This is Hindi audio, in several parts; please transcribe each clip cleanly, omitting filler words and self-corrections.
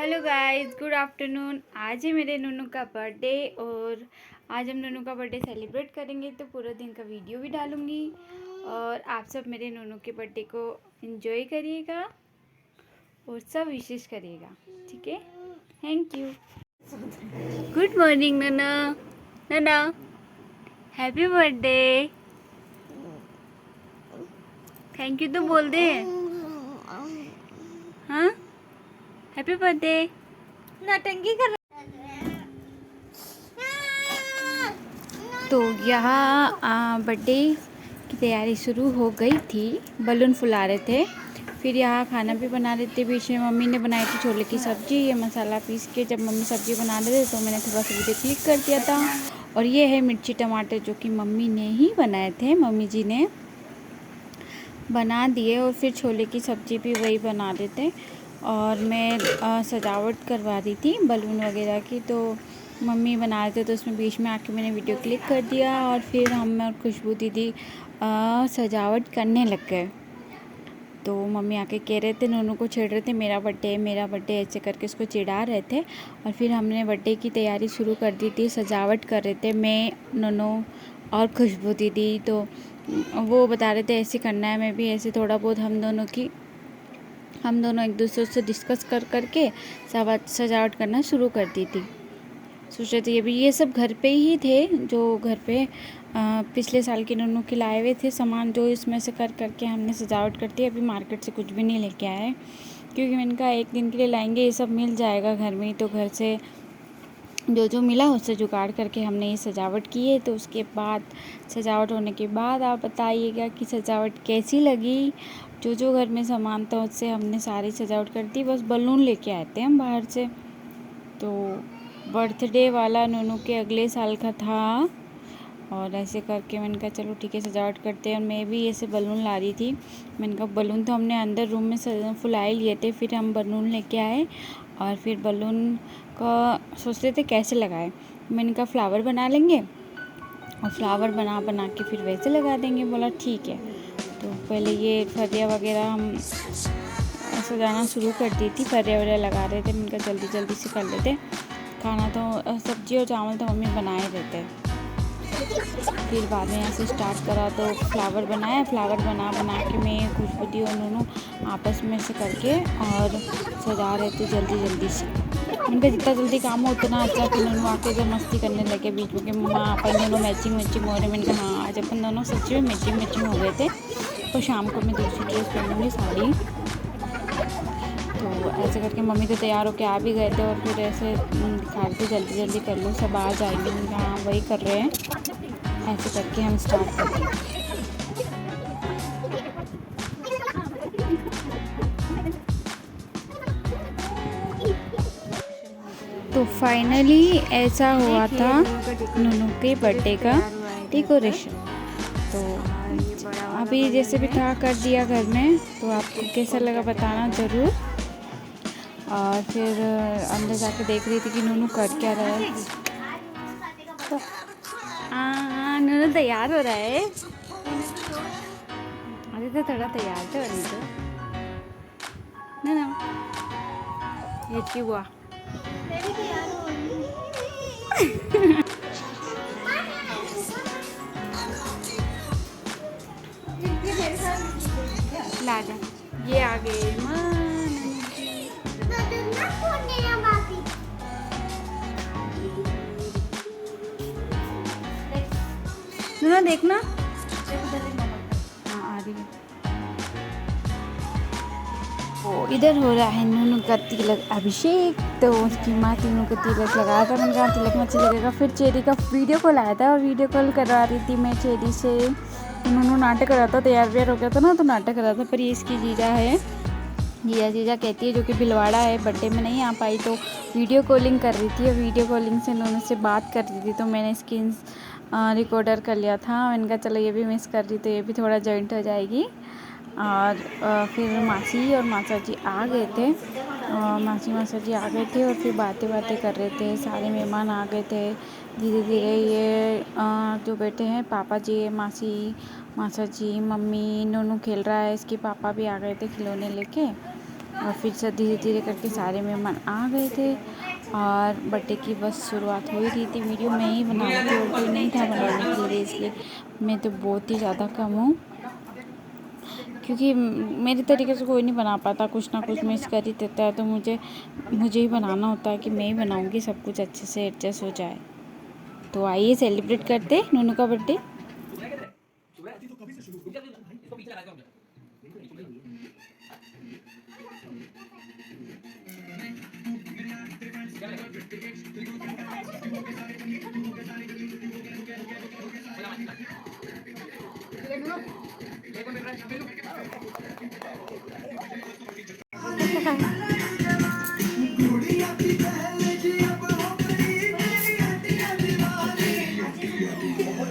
Hello guys, good afternoon. आज है मेरे नन्नू का बर्थडे और आज हम नन्नू का बर्थडे सेलिब्रेट करेंगे, तो पूरा दिन का वीडियो भी डालूंगी और आप सब मेरे नन्नू के बर्थडे को एंजॉय करिएगा और सब विशेष करिएगा, ठीक है। Thank you. गुड मॉर्निंग नन्ना। नन्ना, हैप्पी बर्थडे। थैंक यू तो बोल दे। हाँ, हैप्पी बर्थडे। नौटंकी कर। तो यहाँ बर्थडे की तैयारी शुरू हो गई थी। बलून फुला रहे थे, फिर यहाँ खाना भी बना रहे थे। बीच में मम्मी ने बनाई थी छोले की सब्ज़ी। ये मसाला पीस के जब मम्मी सब्ज़ी बना रहे थे तो मैंने थोड़ा सा वीडियो क्लिक कर दिया था। और ये है मिर्ची टमाटर जो कि मम्मी ने ही बनाए थे, मम्मी जी ने बना दिए। और फिर छोले की सब्ज़ी भी वही बना रहे थे और मैं सजावट करवा रही थी बलून वगैरह की। तो मम्मी बना रहे थे तो उसमें बीच में आके मैंने वीडियो क्लिक कर दिया और फिर हम और खुशबू दीदी सजावट करने लग गए। तो मम्मी आके कह रहे थे, नोनू को छेड़ रहे थे, मेरा बर्थडे ऐसे करके उसको चिढ़ा रहे थे। और फिर हमने बर्थडे की तैयारी शुरू कर दी थी, सजावट कर रहे थे मैं, नोनू और खुशबू दीदी। तो वो बता रहे थे ऐसे करना है, मैं भी ऐसे थोड़ा बहुत हम दोनों एक दूसरे से डिस्कस करके सजावट करना शुरू कर दी थी। सोच रहे थे ये सब घर पे ही थे, जो घर पे पिछले साल के नन्नू के लाए हुए थे सामान, जो इसमें से करके हमने सजावट कर दी। अभी मार्केट से कुछ भी नहीं लेके आए, क्योंकि मैंने कहा एक दिन के लिए लाएंगे, ये सब मिल जाएगा घर में ही। तो घर से जो मिला उससे जुगाड़ करके हमने ये सजावट की है। तो उसके बाद सजावट होने के बाद आप बताइएगा कि सजावट कैसी लगी। जो घर में सामान था उससे हमने सारी सजावट कर दी, बस बलून लेके आए थे हम बाहर से। तो बर्थडे वाला नन्नू के अगले साल का था और ऐसे करके मैंने कहा चलो ठीक है सजावट करते हैं। और मैं भी ऐसे बलून ला रही थी। मैंने कहा बलून तो हमने अंदर रूम में फुलाए लिए थे, फिर हम बलून लेके आए और फिर बलून का सोच रहे थे कैसे लगाए। मैंने कहा फ्लावर बना लेंगे और फ्लावर बना के फिर वैसे लगा देंगे। बोला ठीक है। तो पहले ये फरिया वगैरह हम सजाना शुरू कर दी थी, फरिया वगैरह लगा रहे थे। मैंने कहा जल्दी से कर लेते। खाना तो सब्जी और चावल तो मम्मी बनाए रहते। फिर बाद में यहाँ से स्टार्ट करा तो फ्लावर बनाया। फ्लावर बना के मैं, खुशबू दी और नूनू आपस में से करके और सजा रहे थे जल्दी से। उनका जितना जल्दी काम हो उतना अच्छा। फिर नूनू आके जब मस्ती करने लगे बीच में कि मम्मा अपन दोनों मैचिंग हो रहे। मैंने कहा हाँ, आज अपन दोनों सच में मैचिंग हो गए थे। तो शाम को मैं दूसरी ड्रेस पहनूँगी, साड़ी। तो ऐसे करके मम्मी तो तैयार होके आ भी गए थे और फिर ऐसे दिखा रहे थे जल्दी कर लो, सब आ जाएंगे। हाँ वही कर रहे हैं। ऐसे करके हम स्टार्ट करते हैं। तो फाइनली ऐसा हुआ था नन्नू के बर्थडे का डेकोरेशन। तो अभी जैसे भी था कर दिया घर में। तो आपको कैसा लगा बताना ज़रूर। और फिर अंदर जाके देख रही थी कि नन्नू कर क्या रहा है। तो नन्नू तैयार हो रहा है। अरे तो थोड़ा तैयार तो होने दो ना। ये क्यों हुआ? ला जा, ये आ गए नन्ना, देखना। हाँ आ रही है। इधर हो रहा है नन्नू का तिलक अभिषेक। तो उसकी माँ तीनों को तिलक लगाया था। मैंने कहा तिलक में अच्छा लगेगा। फिर चेरी का वीडियो कॉल आया था और वीडियो कॉल करवा रही थी मैं चेरी से। नन्नू नाटक कर रहा था, तैयार हो गया था ना, तो नाटक कर रहा था। पर ये इसकी जीजा है, जीजा कहती है, जो कि भिलवाड़ा है। बर्थडे में नहीं आ पाई तो वीडियो कॉलिंग कर रही थी और वीडियो कॉलिंग से नन्नू से बात कर रही थी। तो मैंने स्क्रीन रिकॉर्डर कर लिया था। मैंने कहा चलो ये भी मिस कर रही तो ये भी थोड़ा जॉइंट हो जाएगी। और फिर मासी और मासा जी आ गए थे। मासा जी आ गए थे और फिर बातें कर रहे थे। सारे मेहमान आ गए थे धीरे धीरे। ये जो बैठे हैं पापा जी, मासा जी, मम्मी, नन्नू खेल रहा है, इसके पापा भी आ गए थे खिलौने लेके। और फिर से धीरे धीरे करके सारे मेहमान आ गए थे और बर्थडे की बस शुरुआत हो ही रही थी। वीडियो मैं ही बना रही थी और कोई नहीं था बनाने के लिए, इसलिए मैं तो बहुत ही ज़्यादा कम हूँ, क्योंकि मेरे तरीके से कोई नहीं बना पाता, कुछ ना कुछ मिस कर ही देता है। तो मुझे ही बनाना होता है कि मैं ही बनाऊँगी, सब कुछ अच्छे से एडजस्ट हो जाए। तो आइए सेलिब्रेट करते नूनू का बर्थडे।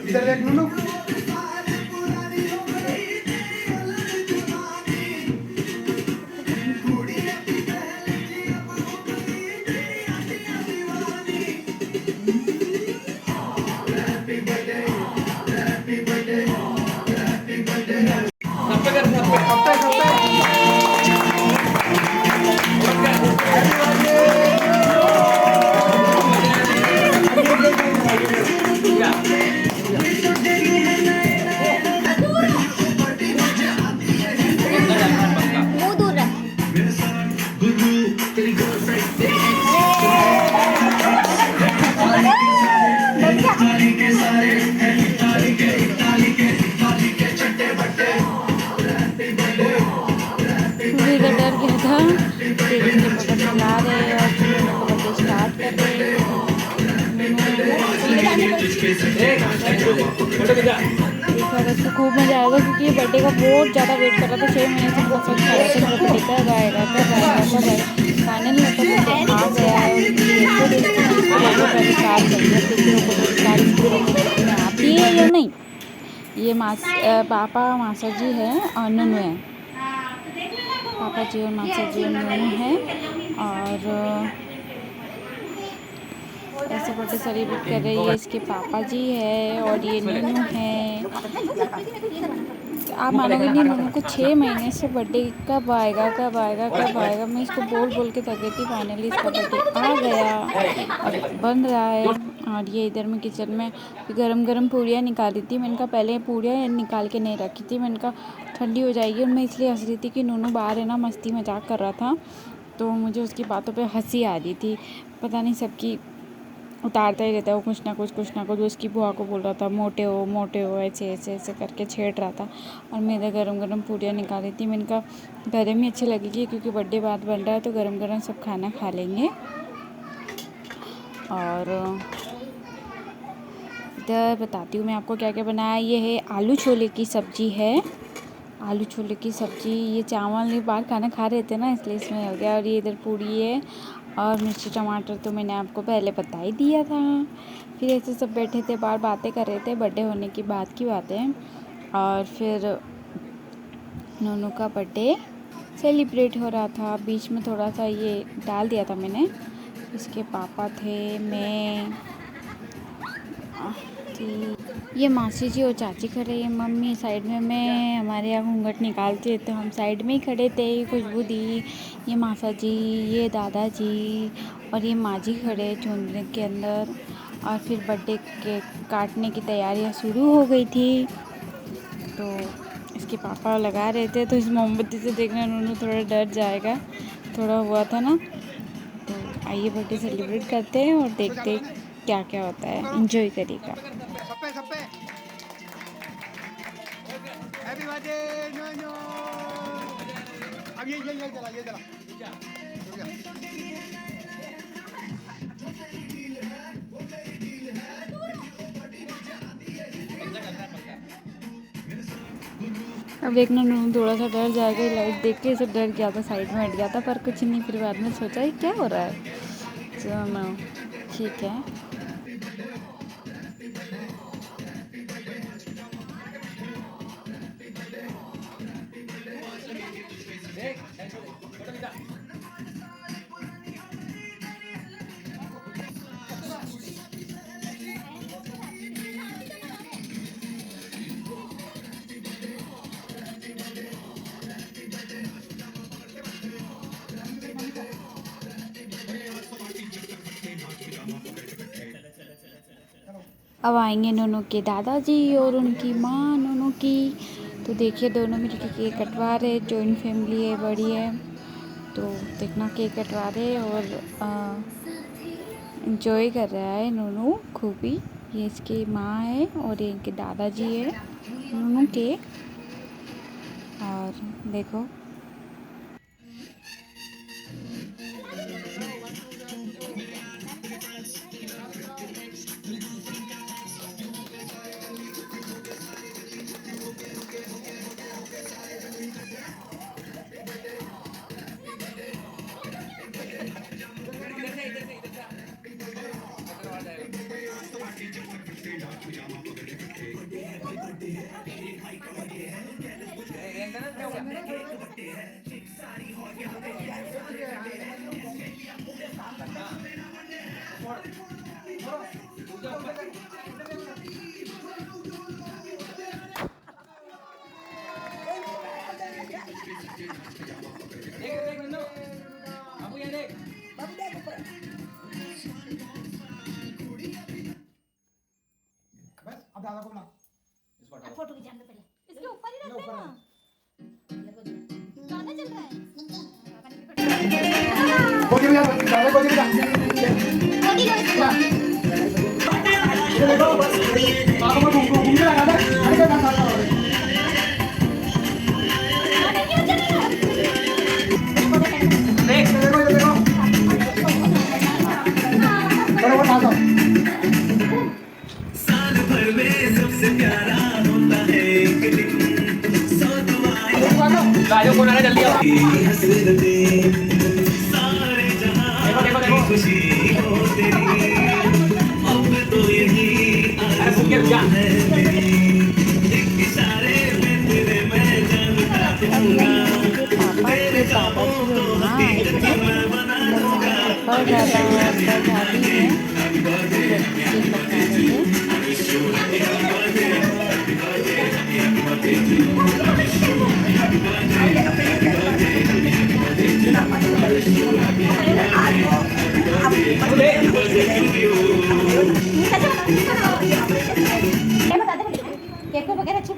इधर देख नूनू। मुझे तो डर गया था कि इसके पापा चला रहे और फिर उनको बर्थडे स्टार्ट कर रहे। देखा उसको खूब मज़ा आएगा, क्योंकि ये बर्थडे का बहुत ज़्यादा वेट कर रहा था। 6 महीने से बहुत सोच रहा था मेरा बर्थडे कब आएगा कब आएगा कब आएगा। फाइनली उसका बर्थडे आ गया है और पहले कार चल आती है या नहीं। ये पापा मासा जी है और नूनू है, पापा जी और मासा जी और नूनू है। और ऐसे बर्थडे सेलिब्रेट कर रही है, इसके पापा जी है और ये नूनू है। आप मानोगे नहीं, नूनू को 6 महीने से बर्थडे कब आएगा कब आएगा कब आएगा, मैं इसको बोल बोल के थक गई थी। फाइनली इसका बर्थडे आ गया और बन रहा है। और ये इधर में किचन में गरम गरम पूड़ियाँ निकाली थी। मैंने कहा पहले पूड़ियाँ निकाल के नहीं रखी थी, मैंने कहा ठंडी हो जाएगी। और मैं इसलिए हंस रही थी कि नूनू बाहर है ना, मस्ती मजाक कर रहा था, तो मुझे उसकी बातों पे हंसी आ रही थी। पता नहीं सबकी उतारता ही रहता है वो कुछ ना कुछ। उसकी बुआ को बोल रहा था मोटे हो, ऐसे ऐसे ऐसे करके छेड़ रहा था। और मैं इधर गरम गरम पूड़ियाँ निकाली थी। मैंने कहा गरम ही अच्छी लगेगी, क्योंकि बर्थडे बाद बन रहा है तो गरम गरम सब खाना खा लेंगे। और इधर बताती हूँ मैं आपको क्या क्या बनाया। ये है आलू छोले की सब्ज़ी है, आलू छोले की सब्ज़ी। ये चावल नहीं बाहर खाना खा रहे थे ना, इसलिए इसमें हो गया। और ये इधर पूड़ी है और मिर्ची टमाटर तो मैंने आपको पहले बता ही दिया था। फिर ऐसे सब बैठे थे, बाहर बातें कर रहे थे, बर्थडे होने की बात की बातें। और फिर नूनू का बर्थडे सेलिब्रेट हो रहा था। बीच में थोड़ा सा ये डाल दिया था मैंने। इसके पापा थे, मैं थी, ये मासी जी और चाची खड़े, ये मम्मी साइड में, मैं हमारे यहाँ घूंघट निकालते तो हम साइड में ही खड़े थे। खुशबू दी, ये मासा जी, ये दादाजी और ये माँ जी खड़े चुनरी के अंदर। और फिर बर्थडे केक काटने की तैयारियाँ शुरू हो गई थी। तो इसके पापा लगा रहे थे, तो इस मोमबत्ती से देखना नूनू थोड़ा डर जाएगा, थोड़ा हुआ था ना। तो आइए बर्थडे सेलिब्रेट करते हैं और देखते क्या क्या होता है, एंजॉय करिएगा। हैप्पी बर्थडे नूनू। अब ये चला अब देखना नूनू थोड़ा सा डर जाएगा, लाइट देख के सब डर गया था, साइड में हट गया था, पर कुछ नहीं। फिर बाद में सोचा ये क्या हो रहा है, चलो ठीक है। अब आएंगे नोनू के दादाजी और उनकी माँ नोनू की। तो देखिए दोनों मिलके केक कटवा रहे, जॉइंट फैमिली है, बड़ी है, तो देखना केक कटवा रहे और इंजॉय कर रहा है नोनू खूबी। ये इसकी माँ है और ये इनके दादाजी है नोनू के। और देखो बस अब दादा को बुला। फोटो खिंचाने पहले इसके ऊपर ही ये रखते ऊपर हैं है। ना गाना चल रहा है गोदी में जा, दादा गोदी में जा। गोदी लो इसको ये देखो, पापा को घूमने लगा था, अरे क्या दादा हो रहा है? देखो, ये देखो। बराबर दादा। साल भर में सबसे प्यारा होता है एक दिन, सौ दुआएं राजू कौन आ रहा है, जल्दी आओ। की हसरतें, सारे जहां की खुशी हो तेरी, अब तो यही आरज़ू है मेरी, एक इशारे में तेरे मैं जानता दूंगा, तेरे ख्वाबों को हकीकत मैं बना दूंगा। केक वगैरह अच्छी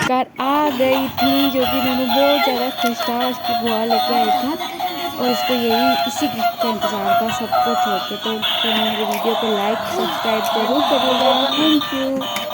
कार आ गई थी, जो कि नोनू बहुत ज़्यादा खुश था। उसकी बुआ लेके आई थी और इसको यही इसी गिफ्ट का इंतज़ार था सबको छोड़ के। तो फिर मेरे वीडियो को लाइक सब्सक्राइब जरूर करिएगा। Thank you.